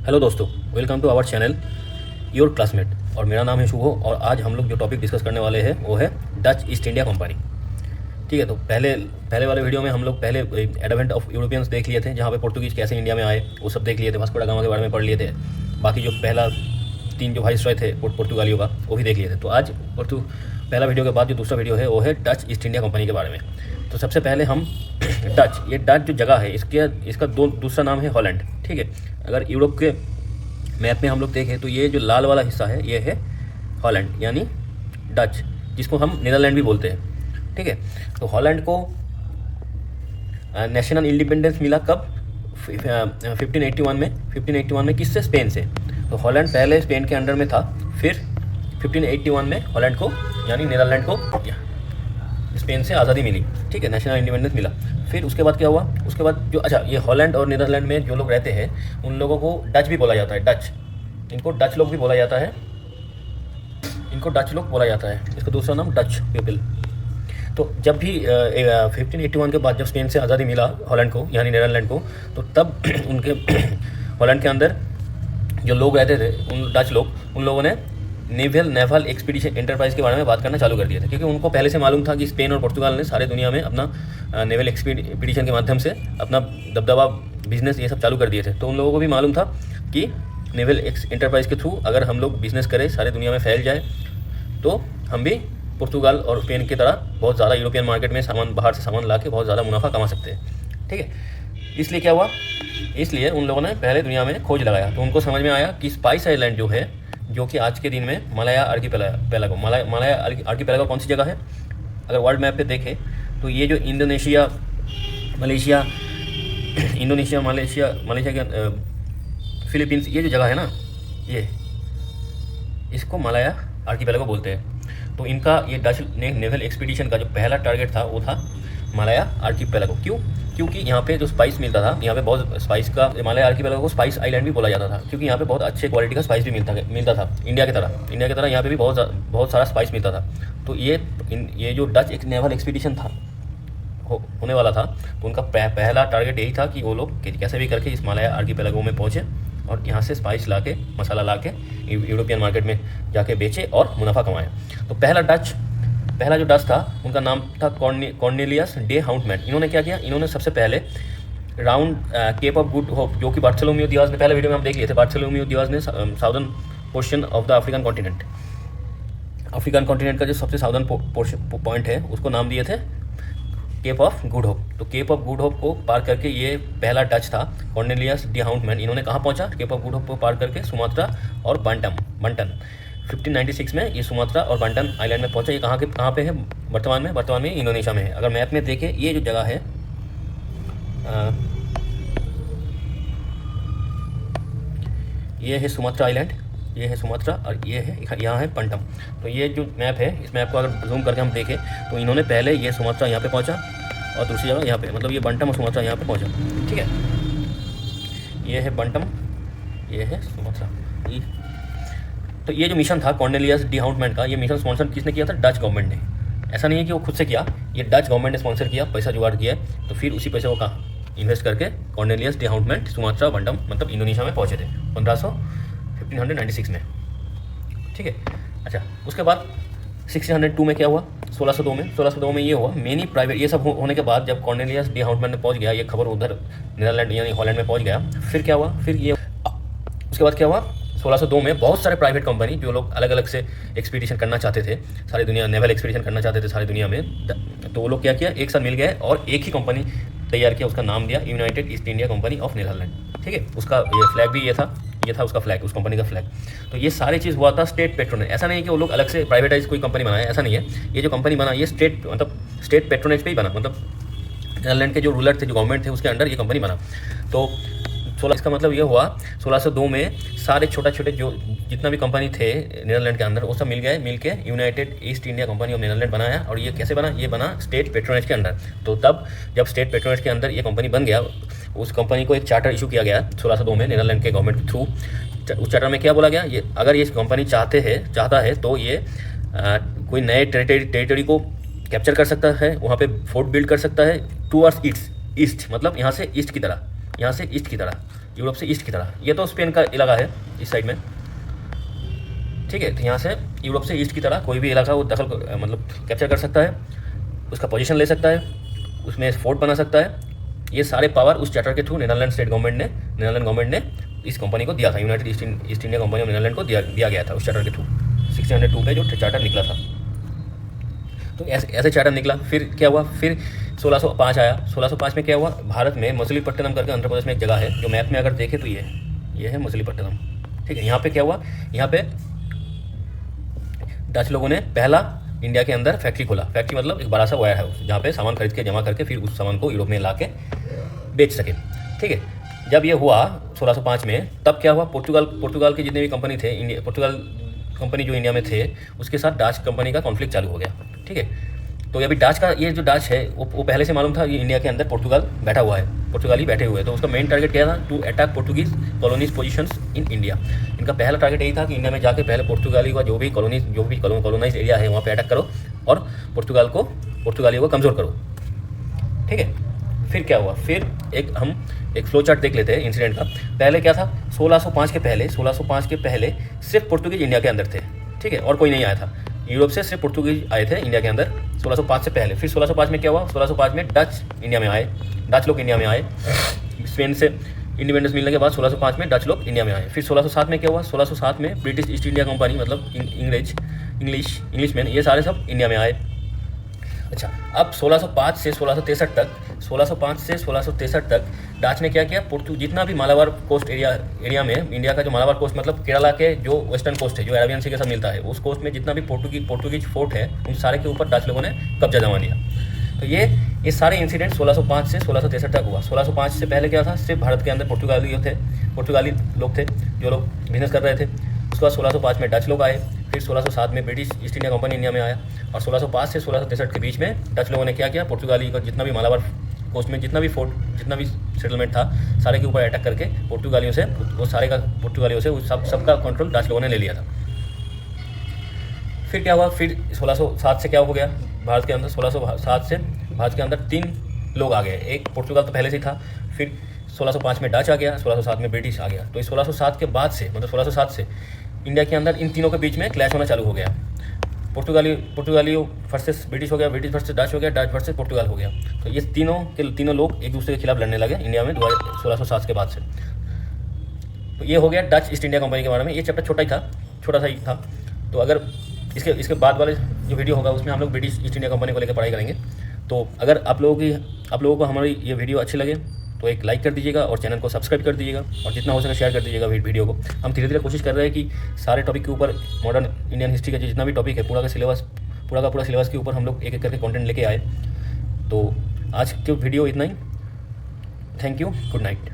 Hello दोस्तों, welcome to our channel your classmate. और मेरा नाम है शुभो। और आज हम लोग जो टॉपिक डिस्कस करने वाले हैं वो है डच ईस्ट इंडिया कंपनी। ठीक है, तो पहले वाले वीडियो में हम लोग पहले एडवेंट ऑफ यूरोपियंस देख लिए थे, जहाँ पे पुर्तगीज कैसे इंडिया में आए वो सब देख लिए थे। वास्को दा गामा के बारे में पढ़ लिए थे। बाकी जो पहला 3 जो वाइसरॉय थे पुर्तगालियों का वो भी देख लिए थे। तो आज पहला वीडियो के बाद जो दूसरा वीडियो है वो है डच ईस्ट इंडिया कंपनी के बारे में। तो सबसे पहले हम ये डच जो जगह है इसका दूसरा नाम है हॉलैंड। ठीक है, अगर यूरोप के मैप में हम लोग देखें तो ये जो लाल वाला हिस्सा है ये है हॉलैंड यानी डच, जिसको हम नीदरलैंड भी बोलते हैं। ठीक है, तो हॉलैंड को नेशनल इंडिपेंडेंस मिला कब? 1581 में किससे? स्पेन से। तो हॉलैंड पहले स्पेन के अंडर में था, फिर 1581 में हॉलैंड को यानी नीदरलैंड को स्पेन से आज़ादी मिली। ठीक है, नेशनल इंडिपेंडेंस मिला। फिर उसके बाद क्या हुआ? उसके बाद जो ये हॉलैंड और नीदरलैंड में जो लोग रहते हैं उन लोगों को डच भी बोला जाता है। डच, इनको डच लोग भी बोला जाता है, इसका दूसरा नाम डच पीपल। तो जब भी 1581 के बाद जब स्पेन से आज़ादी मिला हॉलैंड को यानी नीदरलैंड को, तो तब उनके हॉलैंड के अंदर जो लोग रहते थे उन डच लोग, उन लोगों ने नेवल एक्सपीडिशन एंटरप्राइज के बारे में बात करना चालू कर दिया था, क्योंकि उनको पहले से मालूम था कि स्पेन और पुर्तगाल ने सारे दुनिया में अपना नेवल एक्सपीडिशन के माध्यम से अपना दबदबा बिजनेस ये सब चालू कर दिए थे। तो उन लोगों को भी मालूम था कि नेवल एंटरप्राइज के थ्रू अगर हम लोग बिजनेस करें, सारे दुनिया में फैल जाए, तो हम भी पुर्तगाल और स्पेन की तरह बहुत ज़्यादा यूरोपियन मार्केट में बाहर से सामान ला के बहुत ज़्यादा मुनाफा कमा सकते हैं। ठीक है, इसलिए क्या हुआ? इसलिए उन लोगों ने पहले दुनिया में खोज लगाया। तो उनको समझ में आया कि स्पाइस आइलैंड जो है, जो कि आज के दिन में मलाया आर्कीपेलागो, मलाया आर्कीपेलागो कौन सी जगह है? अगर वर्ल्ड मैप पे देखें तो ये जो इंडोनेशिया मलेशिया के फिलीपींस, ये जो जगह है ना, इसको मलाया आर्कीपेलागो बोलते हैं। तो इनका ये डच नेवल एक्सपीडिशन का जो पहला टारगेट था वो था मलाया आर्कीपेलागो। क्यों? क्योंकि यहाँ पे जो स्पाइस मिलता था, यहाँ पे बहुत स्पाइस का, मलाया आर्कीपेलागो को स्पाइस आइलैंड भी बोला जाता था, क्योंकि यहाँ पे बहुत अच्छे क्वालिटी का स्पाइस भी मिलता था। इंडिया की तरह यहाँ पे भी बहुत सारा स्पाइस मिलता था। तो ये जो डच एक नेवल एक्सपीडिशन था होने वाला था, तो उनका पहला टारगेट यही था कि वो लोग कैसे भी करके इस मलाया आर्कीपेलागो में पहुँचे और यहाँ से स्पाइस ला के, मसाला ला के यूरोपियन मार्केट में जाके बेचे और मुनाफा कमाए। तो पहला जो डच था उनका नाम था कॉर्नेलियस डे हाउंटमैन। इन्होंने क्या किया? इन्होंने सबसे पहले round Cape of Good Hope, जो कि बार्थोलोम्यू दियाज ने पहले वीडियो में हम देख लिए थे, बार्थोलोम्यू दियाज ने southern portion of the African continent का जो सबसे साउदर्न पॉइंट है उसको नाम दिए थे केप ऑफ गुड होप। तो केप ऑफ गुड होप को पार करके ये पहला डच था कॉर्नेलियस डे हाउंटमैन। इन्होंने कहाँ पहुँचा? केप ऑफ गुड होप को पार करके सुमात्रा और बंटन 1596 में ये सुमात्रा और बंटन आइलैंड में पहुंचा। ये कहाँ पे है वर्तमान में? इंडोनेशिया में है। अगर मैप में देखें, ये जो जगह है ये है सुमात्रा आइलैंड, ये है सुमात्रा और ये है यहाँ है बंटम। तो ये जो मैप है, इस मैप को अगर जूम करके हम देखें तो इन्होंने पहले ये सुमात्रा यहाँ पे पहुँचा और दूसरी जगह यहाँ पे, मतलब ये बंटम और सुमात्रा यहाँ पे पहुँचा। ठीक है, ये है बंटम, ये है सुमात्रा। तो ये जो मिशन था कॉर्नेलियस डी हाउंटमैन का, ये मिशन स्पॉन्सर किसने किया था? डच गवर्नमेंट ने। ऐसा नहीं है कि वो खुद से किया, ये डच गवर्नमेंट ने स्पॉन्सर किया, पैसा जुगाड़ किया। तो फिर उसी पैसे को कहाँ इन्वेस्ट करके कॉर्नेलियस डी हाउंटमैन सुमात्रा बंटम मतलब इंडोनेशिया में पहुँचे थे 1596 में। ठीक है, अच्छा, उसके बाद 1602 में क्या हुआ? 1602 में ये हुआ मेनी प्राइवेट, ये सब होने के बाद जब कॉर्नेलियस डी हाउंटमैन ने पहुँच गया, ये खबर उधर नीदरलैंड यानी हॉलैंड में पहुँच गया। फिर क्या हुआ? उसके बाद क्या हुआ? 1602 में बहुत सारे प्राइवेट कंपनी जो लोग अलग अलग से एक्सपीडिशन करना चाहते थे, सारी दुनिया नेवल एक्सपीडिशन करना चाहते थे सारी दुनिया में, तो वो लोग क्या किया? एक साथ मिल गए और एक ही कंपनी तैयार किया, उसका नाम दिया United East India Company of Netherland. ठीक है, उसका ये फ्लैग भी ये था उसका फ्लैग, उस कंपनी का फ्लैग। तो ये सारी चीज़ हुआ था स्टेट पेट्रोनेज। ऐसा नहीं है कि वो लोग अलग से प्राइवेटाइज कोई कंपनी बनाए, ऐसा नहीं है। ये जो कंपनी बना ये स्टेट पेट्रोनेज पे ही बना, मतलब नीदरलैंड के जो रूलर थे, जो गवर्नमेंट थे, उसके अंडर ये कंपनी बना। तो इसका मतलब ये हुआ 1602 में सारे छोटे जो जितना भी कंपनी थे नीदरलैंड के अंदर वो सब मिल के United East India Company of Netherland बनाया। और ये कैसे बना? ये बना स्टेट पेट्रोनेज के अंडर। तो तब जब स्टेट पेट्रोनेज के अंदर ये कंपनी बन गया, उस कंपनी को एक चार्टर इशू किया गया 1602 में नीदरलैंड के गवर्नमेंट के थ्रू। उस चार्टर में क्या बोला गया? ये अगर ये कंपनी चाहता है तो ये कोई नए टेरिटरी को कैप्चर कर सकता है, वहाँ पे फोर्ट बिल्ड कर सकता है टूवर्ड्स ईस्ट, मतलब यहाँ से ईस्ट की तरह, यूरोप से ईस्ट की तरह। ये तो स्पेन का इलाका है इस साइड में, ठीक है। तो यहाँ से यूरोप से ईस्ट की तरह कोई भी इलाका वो दखल मतलब कैप्चर कर सकता है, उसका पोजीशन ले सकता है, उसमें फोर्ट बना सकता है। ये सारे पावर उस चार्टर के थ्रू नीदरलैंड गवर्नमेंट ने इस कंपनी को दिया था। United East India Company of Netherland को दिया गया था उस चार्टर के थ्रू। 1602 पे जो चार्टर निकला था, तो ऐसे चार्टर निकला। फिर क्या हुआ, फिर 1605 आया। 1605 में क्या हुआ, भारत में मछलीपट्टनम करके आंध्र प्रदेश में एक जगह है, जो मैप में अगर देखें तो ये है मछलीपट्टनम, ठीक है। यहाँ पे क्या हुआ, यहाँ पे डच लोगों ने पहला इंडिया के अंदर फैक्ट्री खोला। फैक्ट्री मतलब एक बड़ा सा वायर हाउस, जहाँ पे सामान खरीद के जमा करके फिर उस सामान को यूरोप में ला के बेच सके, ठीक है। जब ये हुआ 1605 में, तब क्या हुआ, पोर्तुगाल के जितने भी कंपनी थे, पोर्तुगाल कंपनी जो इंडिया में थे, उसके साथ डच कंपनी का कॉन्फ्लिक्ट चालू हो गया, ठीक है। तो अभी डच का ये जो डच है वो पहले से मालूम था ये इंडिया के अंदर पोर्तुगाल बैठा हुआ है, पुर्तगाली बैठे हुए हैं। तो उसका मेन टारगेट क्या था, to attack Portuguese colonies positions in India. इनका पहला टारगेट यही था कि इंडिया में जाके पहले पुर्तगाली का जो भी कॉलोनाइज एरिया है वहाँ पे अटैक करो और पुर्तगालियों को कमज़ोर करो, ठीक है। फिर क्या हुआ, फिर हम एक फ्लो चार्ट देख लेते हैं इंसिडेंट का। पहले क्या था, 1605 के पहले सिर्फ पुर्तगीज इंडिया के अंदर थे, ठीक है, और कोई नहीं आया था यूरोप से, सिर्फ पुर्तगीज आए थे इंडिया के अंदर 1605 से पहले। फिर 1605 में क्या हुआ, 1605 में डच लोग इंडिया में आए। स्पेन से इंडिपेंडेंस मिलने के बाद 1605 में डच लोग इंडिया में आए। फिर 1607 में क्या हुआ, 1607 में ब्रिटिश ईस्ट इंडिया कंपनी मतलब इंग्लिशमैन, ये सारे सब इंडिया में आए। अच्छा, अब 1605 से 1663 तक डच ने क्या किया, जितना भी मालाबार कोस्ट एरिया में, इंडिया का जो मालाबार कोस्ट मतलब केरला के जो वेस्टर्न कोस्ट है, जो अरेबियन सी के साथ मिलता है, उस कोस्ट में जितना भी पोर्टुगीज फोर्ट है, उन सारे के ऊपर डच लोगों ने कब्जा जमा दिया। तो ये सारे इंसिडेंट 1605 से 1663 तक हुआ। 1605 से पहले क्या था, सिर्फ भारत के अंदर पुर्तगाली लोग थे जो लोग बिजनेस कर रहे थे। उसके बाद 1605 में डच लोग आए। फिर 1607 में British east India company India में आया। और 1605 से 1663 के बीच में डच लोगों ने क्या किया, पुर्तगाली का जितना भी मालाबार कोस्ट में जितना भी सेटलमेंट था, सारे के ऊपर अटैक करके पुर्तगालियों से सबका कंट्रोल डच लोगों ने ले लिया था। फिर क्या हुआ, फिर 1607 से क्या हो गया, भारत के अंदर 1607 से भारत के अंदर 3 लोग आ गए। एक पुर्तगाल तो पहले से था, फिर 1605 में डच आ गया, 1607 में ब्रिटिश आ गया। तो इस 1607 के बाद से मतलब 1607 से इंडिया के अंदर इन तीनों के बीच में क्लैश होना चालू हो गया। पुर्तगालियों वर्सेस ब्रिटिश हो गया, ब्रिटिश वर्सेस डच हो गया, डच वर्सेस पुर्तगाल हो गया। तो ये तीनों लोग एक दूसरे के खिलाफ लड़ने लगे इंडिया में 1607 के बाद से। तो ये हो गया डच ईस्ट इंडिया कंपनी के बारे में। ये चैप्टर छोटा सा ही था। तो अगर इसके बाद वाले जो वीडियो होगा उसमें हम लोग ब्रिटिश ईस्ट इंडिया कंपनी को लेकर पढ़ाई करेंगे। तो अगर आप लोगों को हमारी ये वीडियो अच्छी लगे तो एक लाइक कर दीजिएगा और चैनल को सब्सक्राइब कर दीजिएगा और जितना हो सके शेयर कर दीजिएगा वीडियो को। हम धीरे धीरे कोशिश कर रहे हैं कि सारे टॉपिक के ऊपर, मॉडर्न इंडियन हिस्ट्री का जितना भी टॉपिक है पूरा का पूरा सिलेबस के ऊपर हम लोग एक एक करके कंटेंट लेके आए। तो आज के वीडियो इतना ही। Thank you, good night.